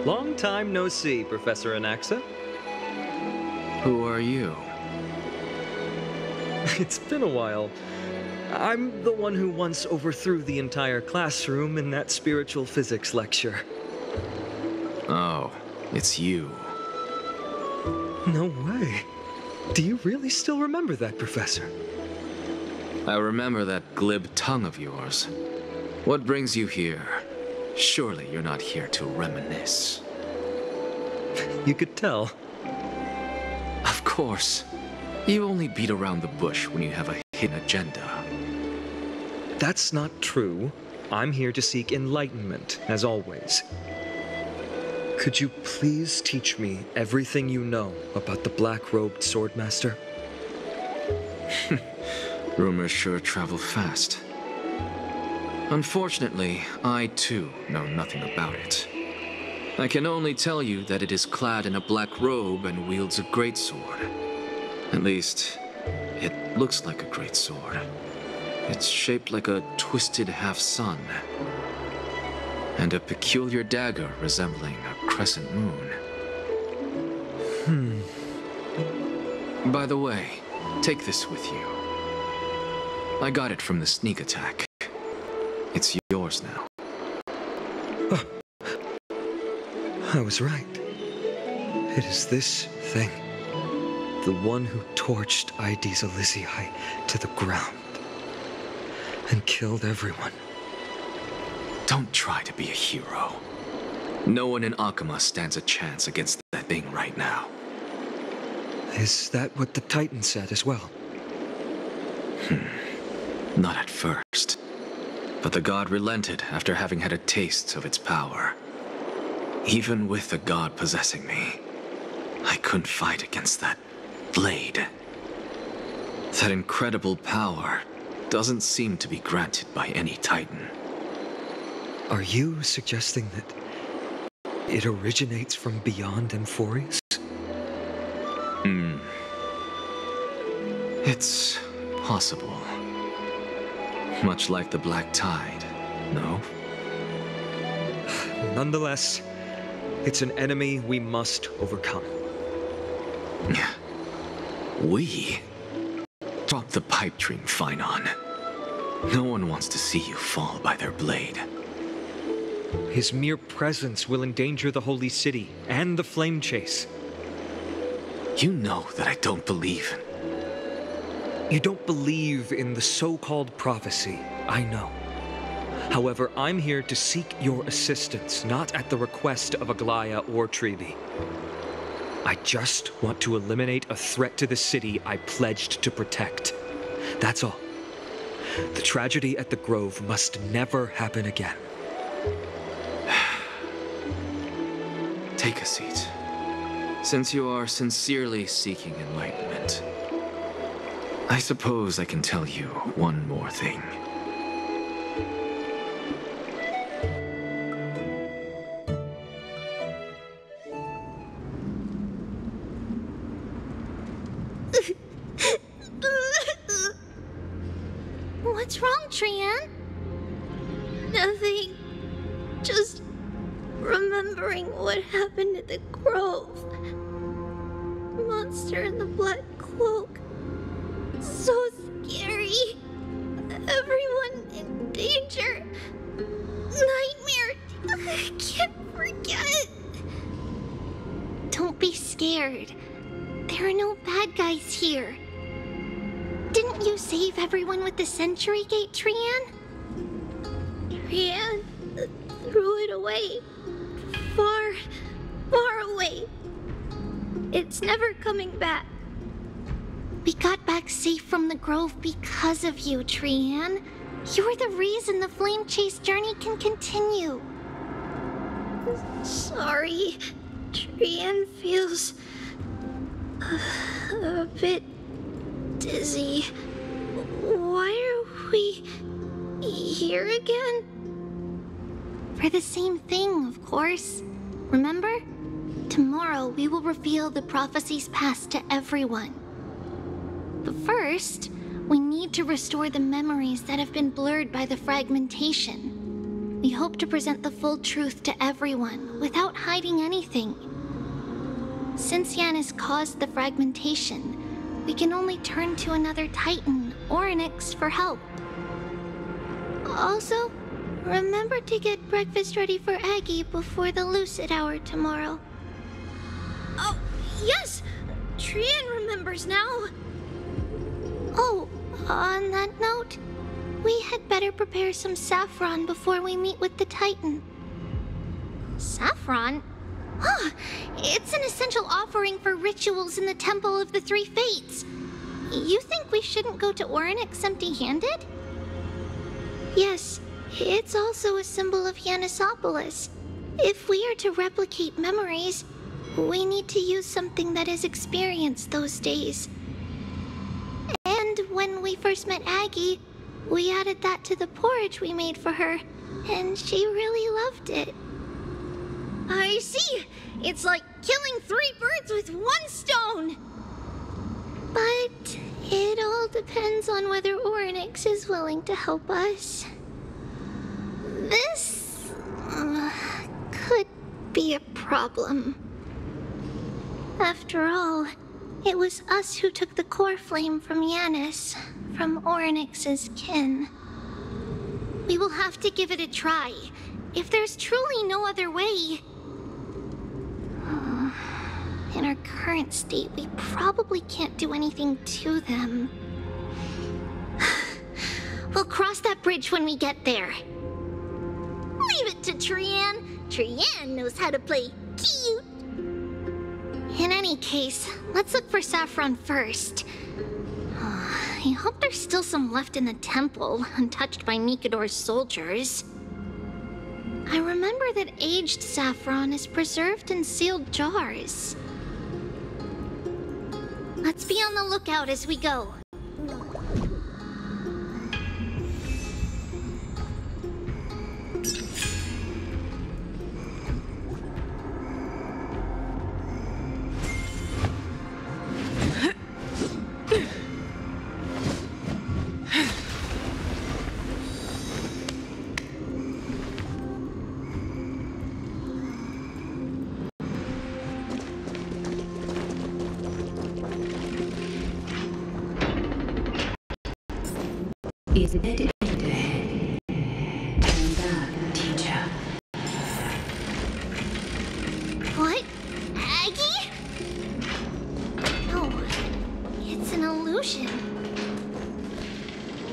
Long time no see, Professor Anaxa. Who are you? It's been a while. I'm the one who once overthrew the entire classroom in that spiritual physics lecture. Oh, it's you. No way. Do you really still remember that, Professor? I remember that glib tongue of yours. What brings you here? Surely you're not here to reminisce. You could tell. Of course. You only beat around the bush when you have a hidden agenda. That's not true. I'm here to seek enlightenment, as always. Could you please teach me everything you know about the black-robed swordmaster? Rumors sure travel fast. Unfortunately, I too know nothing about it. I can only tell you that it is clad in a black robe and wields a greatsword. At least, it looks like a greatsword. It's shaped like a twisted half-sun, and a peculiar dagger resembling a crescent moon. By the way, take this with you. I got it from the sneak attack. It's yours now. Oh. I was right. It is this thing. The one who torched Aedes Elysiae to the ground and killed everyone. Don't try to be a hero. No one in Akama stands a chance against that thing right now. Is that what the Titan said as well? Not at first. But the god relented after having had a taste of its power. Even with the god possessing me, I couldn't fight against that blade. That incredible power doesn't seem to be granted by any Titan. Are you suggesting that it originates from beyond Amphorius? It's possible. Much like the Black Tide, no? Nonetheless, it's an enemy we must overcome. We? Drop the pipe dream, Phainon. No one wants to see you fall by their blade. His mere presence will endanger the Holy City and the Flame Chase. You know that I don't believe in... You don't believe in the so-called prophecy, I know. However, I'm here to seek your assistance, not at the request of Aglaya or Tribi. I just want to eliminate a threat to the city I pledged to protect. That's all. The tragedy at the Grove must never happen again. Take a seat. Since you are sincerely seeking enlightenment, I suppose I can tell you one more thing. What's wrong, Trian? Nothing. Just remembering what happened at the Grove. Monster in the black cloak. So scary. Everyone in danger. Nightmare. I can't forget. Don't be scared. There are no bad guys here. Didn't you save everyone with the Century Gate, Trian? Trian threw it away. Far, far away. It's never coming back. We got back safe from the Grove because of you, Trian. You're the reason the Flame Chase journey can continue. Sorry. Trian feels a bit dizzy. Why are we here again? For the same thing, of course. Remember? Tomorrow we will reveal the prophecy's past to everyone. But first, we need to restore the memories that have been blurred by the fragmentation. We hope to present the full truth to everyone without hiding anything. Since Yanis caused the fragmentation, we can only turn to another Titan, Orynyx, for help. Also, remember to get breakfast ready for Aggie before the lucid hour tomorrow. Oh, yes! Trian remembers now! Oh, on that note, we had better prepare some saffron before we meet with the Titan. Saffron? Huh, it's an essential offering for rituals in the Temple of the Three Fates. You think we shouldn't go to Orynyx empty-handed? Yes, it's also a symbol of Yanisopolis. If we are to replicate memories, we need to use something that has experienced those days. And when we first met Aggie, we added that to the porridge we made for her, and she really loved it. I see! It's like killing 3 birds with 1 stone! But it all depends on whether Orynyx is willing to help us. This could be a problem. After all, it was us who took the core flame from Yanis, from Orynyx's kin. We will have to give it a try. If there's truly no other way... In our current state, we probably can't do anything to them. We'll cross that bridge when we get there. Leave it to Trian. Trian knows how to play cute. In any case, let's look for saffron first. I hope there's still some left in the temple, untouched by Nikador's soldiers. I remember that aged saffron is preserved in sealed jars. Let's be on the lookout as we go. Is dead end ahead. Turn back, teacher. What? Aggie? No, it's an illusion.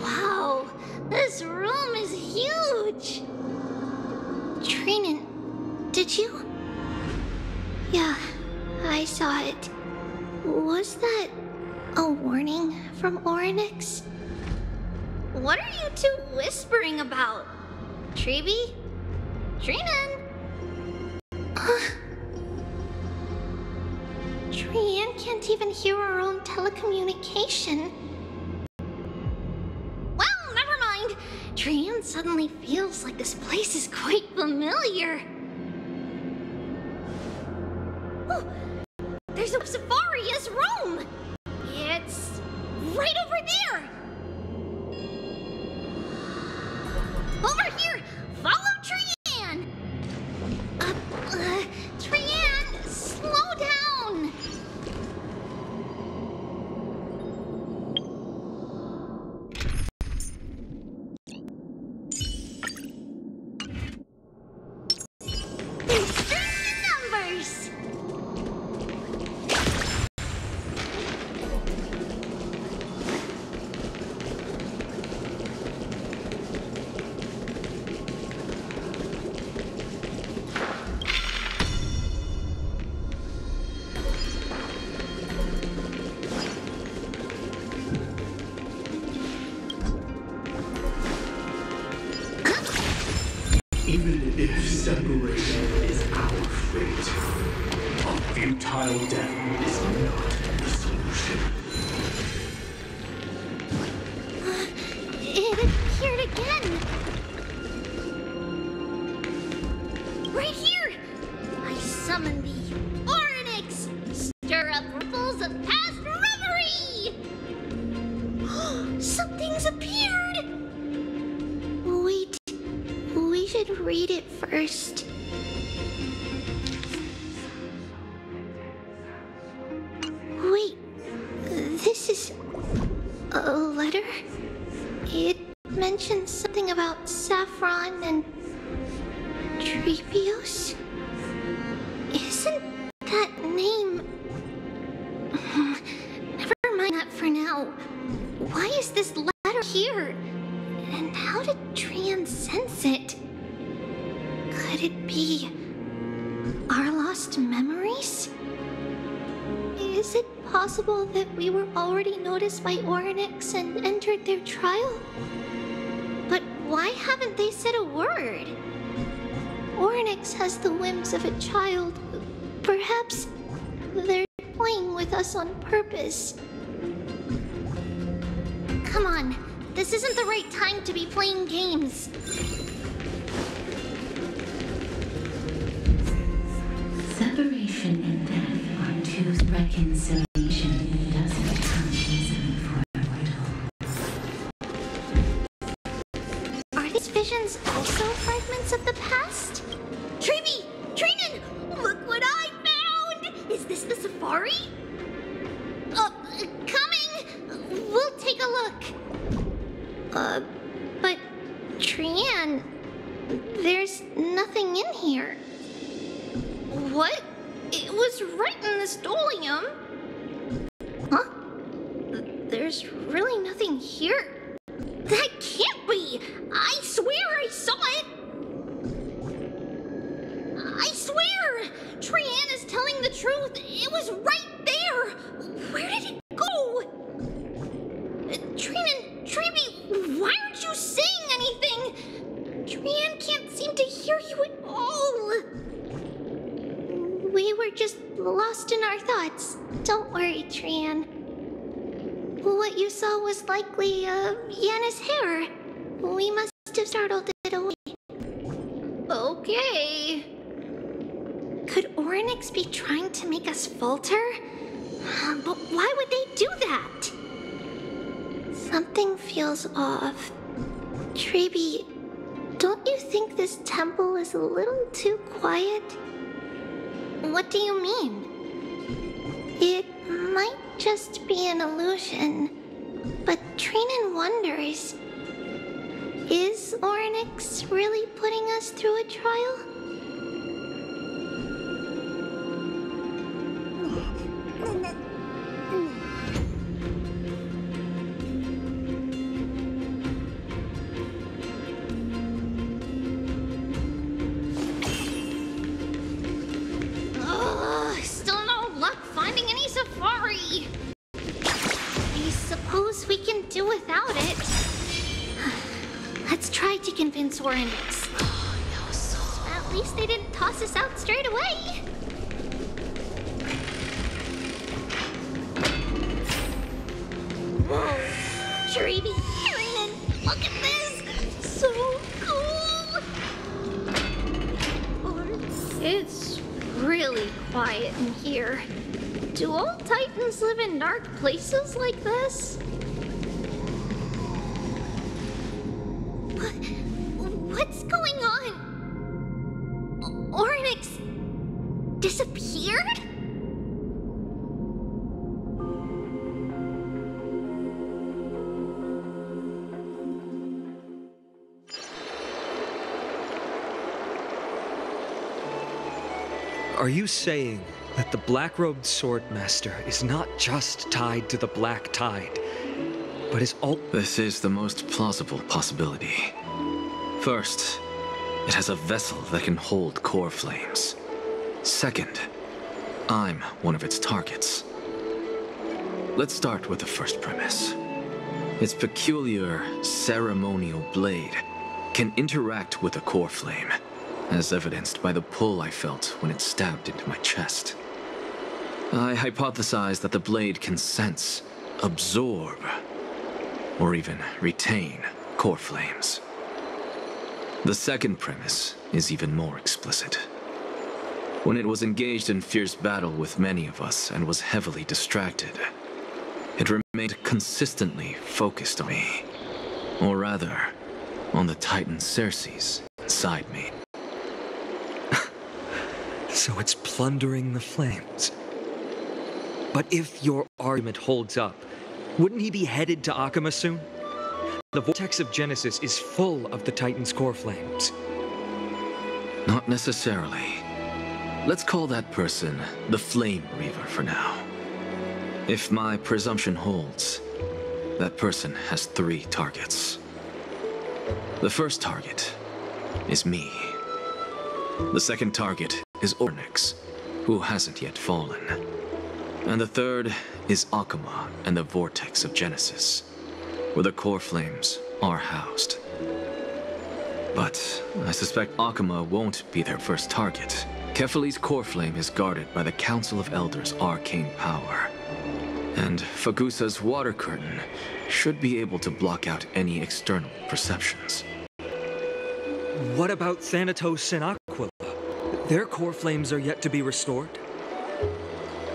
Wow, this room is huge. Trinan, did you? Yeah, I saw it. Was that a warning from Orynyx? What are you two whispering about? Treeby? Trinan? Trian can't even hear our own telecommunication. Well, never mind. Trian suddenly feels like this place is quite familiar. Oh, there's a Safari's room! It's right over there! Over here! Follow Trian! Trian, slow down! Strange numbers! Even if separation is our fate, a futile death is not the solution. It appeared again. Right here! I summon thee, Orynyx! Stir up ripples of past reverie! Something's appeared! Wait, we should read it first. Wait, this is a letter? It mentions something about Saffron and Treebios? Isn't that name... Never mind that for now. Why is this letter here? And how did Trian sense it? Could it be our lost memories? Is it possible that we were already noticed by Oryx and entered their trial? But why haven't they said a word? Oryx has the whims of a child. Perhaps they're playing with us on purpose. Come on, this isn't the right time to be playing games. Separation and death are two reconciliation doesn't come easily for a mortal. Are these visions also fragments of the past? Treeby! Trinan! Look what I found! Is this the safari? Coming! We'll take a look. But Trian, there's nothing in here. What? It was right in the stolium. Huh? There's really nothing here. That can't be! I swear I saw it! I swear! Trian is telling the truth. It was right there. Where did it go? Trinan, Treeby, why aren't you saying anything? Trian can't seem to hear you at all. We were just lost in our thoughts. Don't worry, Trian. What you saw was likely, Yana's hair. We must have startled it away. Okay. Could Oryx be trying to make us falter? But why would they do that? Something feels off. Treeby, don't you think this temple is a little too quiet? What do you mean? It might just be an illusion, but Trinan wonders, is Oryx really putting us through a trial? Still no luck finding any safari. I suppose we can do without it. Let's try to convince Oryx. At least they didn't toss us out straight away. Whoa, Treeby, Trinan, look at this! So cool! It's really quiet in here. Do all Titans live in dark places like this? What's going on? Oryx disappeared? Are you saying that the black-robed swordmaster is not just tied to the Black Tide, but is all— This is the most plausible possibility. First, it has a vessel that can hold core flames. Second, I'm one of its targets. Let's start with the first premise. Its peculiar ceremonial blade can interact with a core flame, as evidenced by the pull I felt when it stabbed into my chest. I hypothesized that the blade can sense, absorb, or even retain core flames. The second premise is even more explicit. When it was engaged in fierce battle with many of us and was heavily distracted, it remained consistently focused on me. Or rather, on the Titan Cersei's inside me. So it's plundering the flames. But if your argument holds up, wouldn't he be headed to Akama soon? The vortex of Genesis is full of the Titan's core flames. Not necessarily. Let's call that person the Flame Reaver for now. If my presumption holds, that person has 3 targets. The first target is me. The second target is Ornyx, who hasn't yet fallen. And the third is Akama and the Vortex of Genesis, where the core flames are housed. But I suspect Akama won't be their first target. Kefali's core flame is guarded by the Council of Elders' arcane power. And Fagusa's water curtain should be able to block out any external perceptions. What about Thanatos and Aquila? Their core flames are yet to be restored?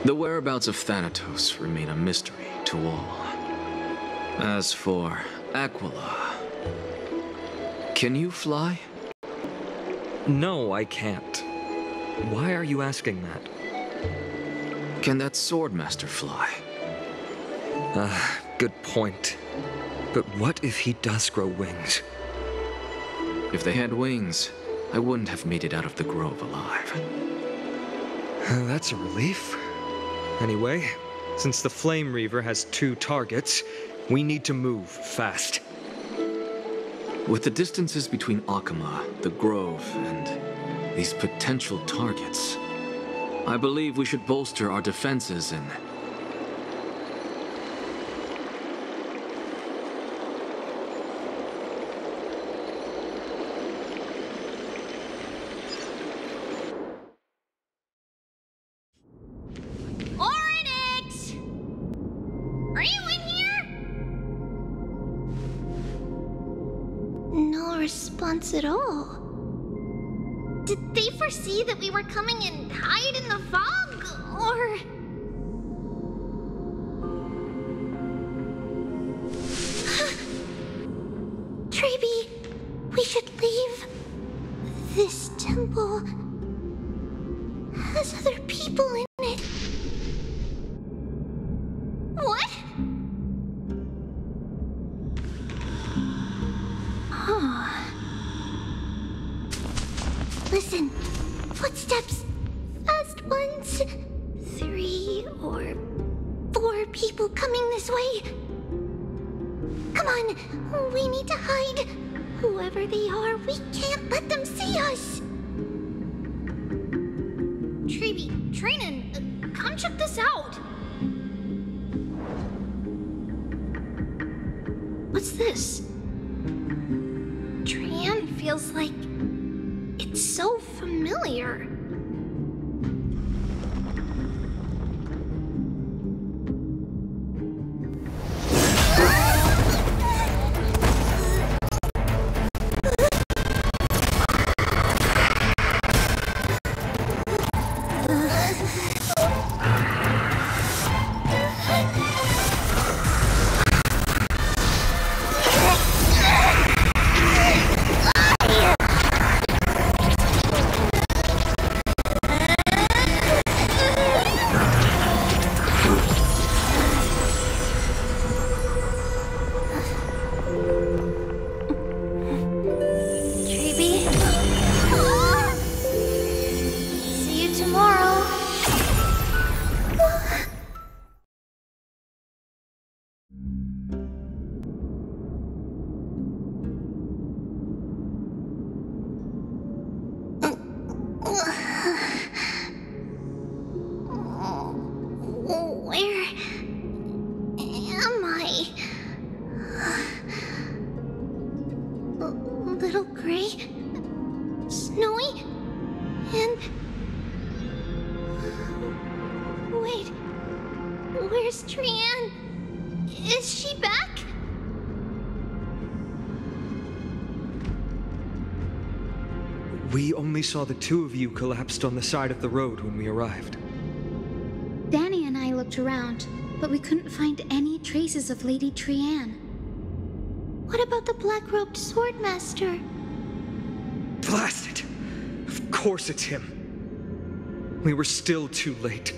The whereabouts of Thanatos remain a mystery to all. As for Aquila, can you fly? No, I can't. Why are you asking that? Can that Swordmaster fly? Good point. But what if he does grow wings? If they had wings, I wouldn't have made it out of the grove alive. That's a relief. Anyway, since the Flame Reaver has 2 targets, we need to move fast. With the distances between Akama, the grove, and these potential targets, I believe we should bolster our defenses and... Ornyx! Are you in here? No response at all. Did they foresee that we were coming and hide in the fog, or... Treeby, we should leave. This temple has other people in it. What? Listen, footsteps. Fast ones. 3 or 4 people coming this way. Come on, we need to hide. Whoever they are, we can't let them see us. Treeby, Trainin, come check this out. What's this? Tran feels like it's so familiar. Little gray, snowy, and... Wait, where's Trian? Is she back? We only saw the 2 of you collapsed on the side of the road when we arrived. Danny and I looked around, but we couldn't find any traces of Lady Trian. What about the black-robed swordmaster? Blast it! Of course it's him. We were still too late.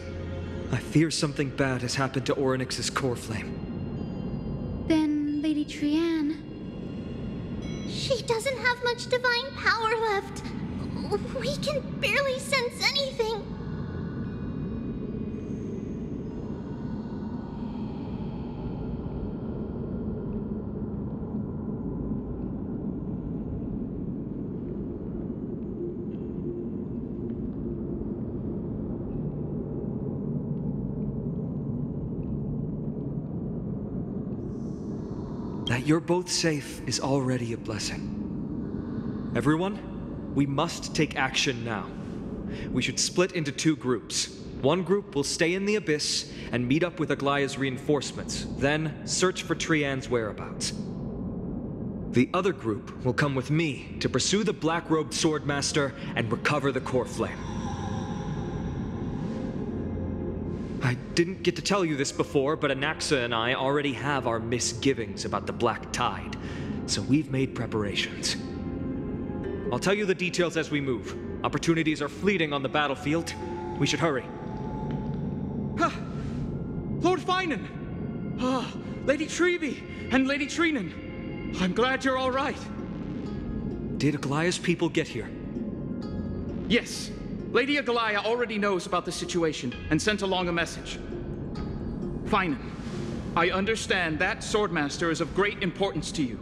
I fear something bad has happened to Orynyx's core flame. Then, Lady Trianne... She doesn't have much divine power left. We can barely sense anything. That you're both safe is already a blessing. Everyone, we must take action now. We should split into 2 groups. One group will stay in the Abyss and meet up with Aglaya's reinforcements, then search for Trianne's whereabouts. The other group will come with me to pursue the black-robed Swordmaster and recover the core flame. I didn't get to tell you this before, but Anaxa and I already have our misgivings about the Black Tide, so we've made preparations. I'll tell you the details as we move. Opportunities are fleeting on the battlefield. We should hurry. Lord Finan! Lady Treby and Lady Trinan. I'm glad you're all right. Did Aglaya's people get here? Yes. Lady Aglaya already knows about the situation and sent along a message. Finan, I understand that Swordmaster is of great importance to you.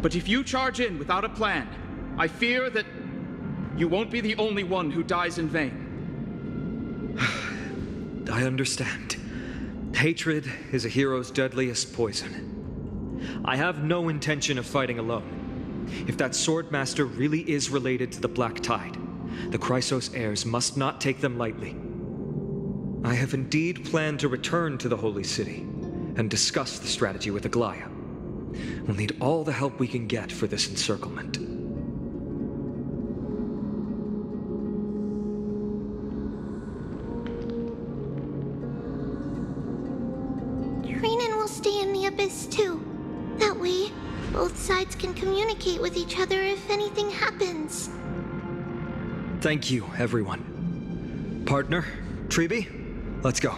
But if you charge in without a plan, I fear that you won't be the only one who dies in vain. I understand. Hatred is a hero's deadliest poison. I have no intention of fighting alone. If that Swordmaster really is related to the Black Tide, the Chrysos heirs must not take them lightly. I have indeed planned to return to the Holy City and discuss the strategy with Aglaya. We'll need all the help we can get for this encirclement. Trinan will stay in the Abyss too. That way, both sides can communicate with each other if anything happens. Thank you, everyone. Partner, Treby, let's go.